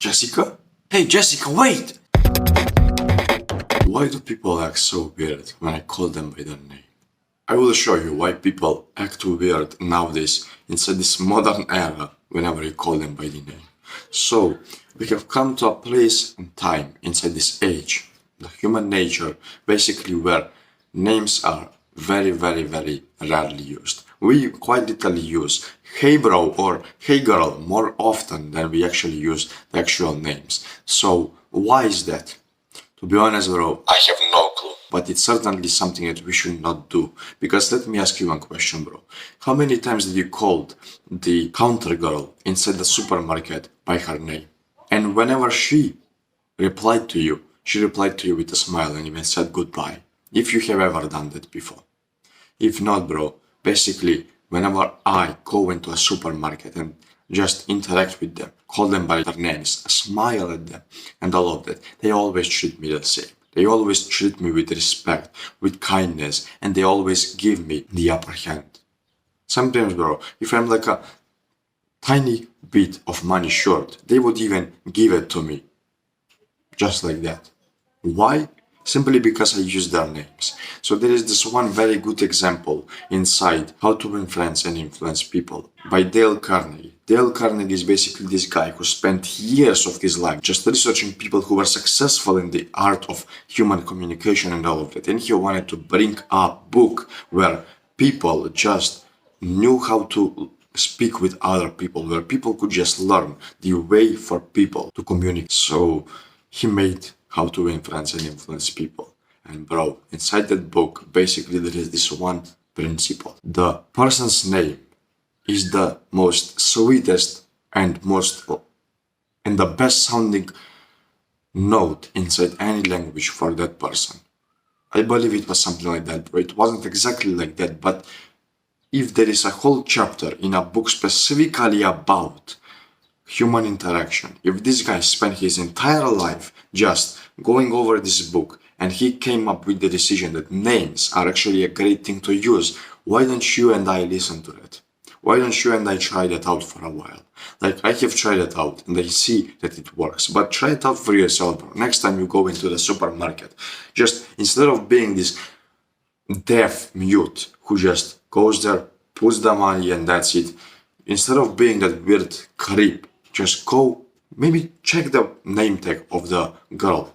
Jessica? Hey, Jessica, wait! Why do people act so weird when I call them by their name? I will show you why people act weird nowadays inside this modern era whenever you call them by the name. So, we have come to a place and time inside this age, the human nature, basically where names are very rarely used. We quite literally use hey bro or hey girl more often than we actually use the actual names. So, why is that? To be honest, bro, I have no clue. But it's certainly something that we should not do. Because let me ask you one question, bro. How many times did you call the counter girl inside the supermarket by her name? And whenever she replied to you, she replied to you with a smile and even said goodbye. If you have ever done that before. If not, bro, basically, whenever I go into a supermarket and just interact with them, call them by their names, smile at them, and all of that, they always treat me the same. They always treat me with respect, with kindness, and they always give me the upper hand. Sometimes, bro, if I'm like a tiny bit of money short, they would even give it to me. Just like that. Why? Simply because I use their names. So there is this one very good example inside How to Win Friends and Influence People by Dale Carnegie. Dale Carnegie is basically this guy who spent years of his life just researching people who were successful in the art of human communication and all of that. And he wanted to bring a book where people just knew how to speak with other people, where people could just learn the way for people to communicate. So he made How to Win Friends and Influence People. And bro, inside that book, basically there is this one principle. The person's name is the most sweetest and the best sounding note inside any language for that person. I believe it was something like that, bro. It wasn't exactly like that, but if there is a whole chapter in a book specifically about human interaction, if this guy spent his entire life just going over this book and he came up with the decision that names are actually a great thing to use, why don't you and I listen to that? Why don't you and I try that out for a while? Like, I have tried it out and I see that it works, but try it out for yourself, bro. Next time you go into the supermarket, just instead of being this deaf mute who just goes there, puts the money and that's it, instead of being that weird creep, just go, maybe check the name tag of the girl,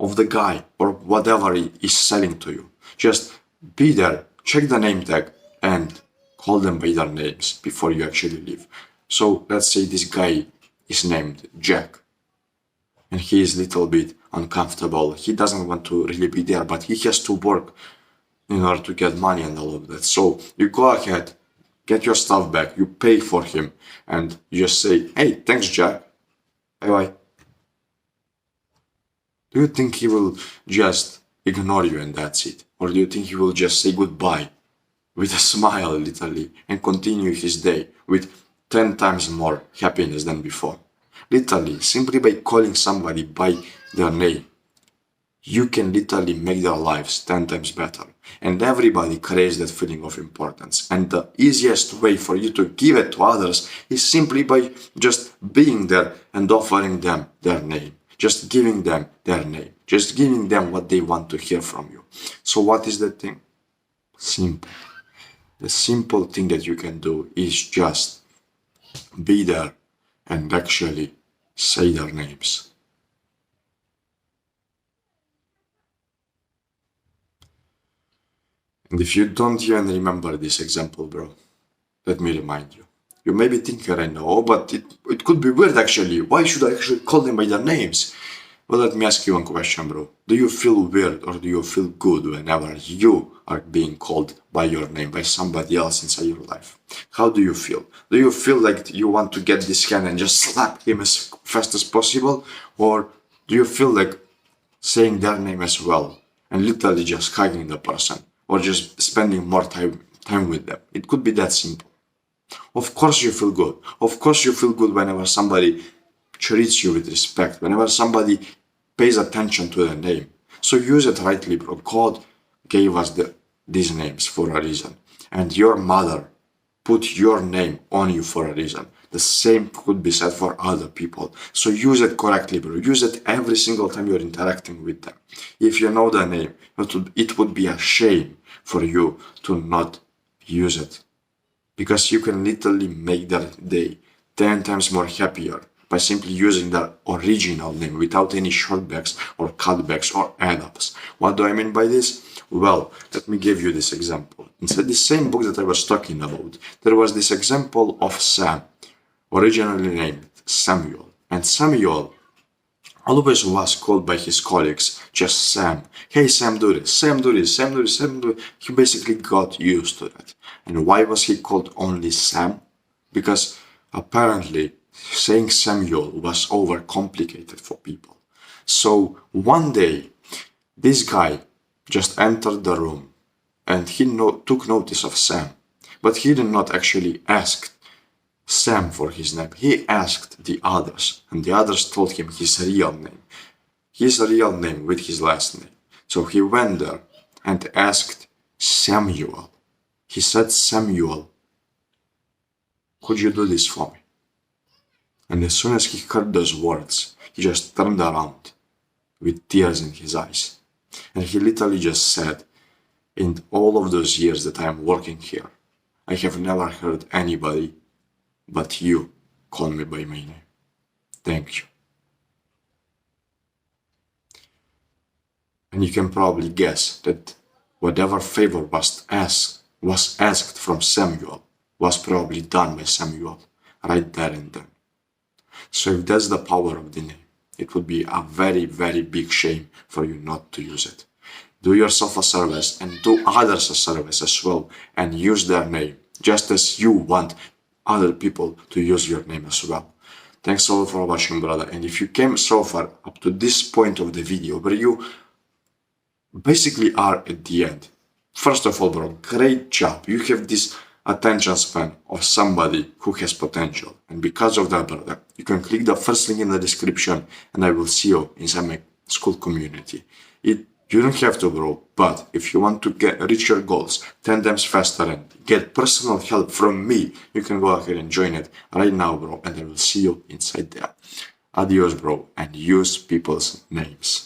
of the guy, or whatever he is selling to you. Just be there, check the name tag, and call them by their names before you actually leave. So let's say this guy is named Jack, and he is a little bit uncomfortable. He doesn't want to really be there, but he has to work in order to get money and all of that. So you go ahead, get your stuff back, you pay for him, and you just say, hey, thanks, Jack. Bye-bye. Do you think he will just ignore you and that's it? Or do you think he will just say goodbye with a smile, literally, and continue his day with 10 times more happiness than before? Literally, simply by calling somebody by their name, you can literally make their lives 10 times better. And everybody craves that feeling of importance. And the easiest way for you to give it to others is simply by just being there and offering them their name. Just giving them their name. Just giving them what they want to hear from you. So what is the thing? Simple. The simple thing that you can do is just be there and actually say their names. And if you don't even remember this example, bro, let me remind you. You may be thinking right now, oh, but it could be weird actually. Why should I actually call them by their names? Well, let me ask you one question, bro. Do you feel weird or do you feel good whenever you are being called by your name by somebody else inside your life? How do you feel? Do you feel like you want to get this hand and just slap him as fast as possible? Or do you feel like saying their name as well and literally just hugging the person or just spending more time with them? It could be that simple. Of course you feel good. Of course you feel good whenever somebody treats you with respect, whenever somebody pays attention to the name. So use it rightly, bro. God gave us these names for a reason. And your mother put your name on you for a reason. The same could be said for other people. So use it correctly, bro. Use it every single time you're interacting with them. If you know the name, it would be a shame for you to not use it. Because you can literally make their day 10 times more happier by simply using their original name without any shortbacks or cutbacks or add-ups. What do I mean by this? Well, let me give you this example. Inside the same book that I was talking about, there was this example of Sam, originally named Samuel. And Samuel always was called by his colleagues just Sam. Hey, Sam, do this. Sam, do this. Sam, do this. Sam, do this. He basically got used to that. And why was he called only Sam? Because apparently saying Samuel was overcomplicated for people. So one day, this guy just entered the room and he took notice of Sam. But he did not actually ask Sam for his name. He asked the others, and the others told him his real name. His real name with his last name. So he went there and asked Samuel. He said, Samuel, could you do this for me? And as soon as he heard those words, he just turned around with tears in his eyes. And he literally just said, in all of those years that I am working here, I have never heard anybody but you call me by my name. Thank you. And you can probably guess that whatever favor was asked from Samuel was probably done by Samuel right there and then. So if that's the power of the name, it would be a very, very big shame for you not to use it. Do yourself a service and do others a service as well and use their name just as you want other people to use your name as well. Thanks a lot for watching, brother. And if you came so far up to this point of the video where you basically are at the end, first of all, bro, great job. You have this attention span of somebody who has potential. And because of that, brother, you can click the first link in the description and I will see you inside my school community. You don't have to, bro, but if you want to reach your goals 10 times faster and get personal help from me, you can go ahead and join it right now, bro, and I will see you inside there. Adios, bro, and use people's names.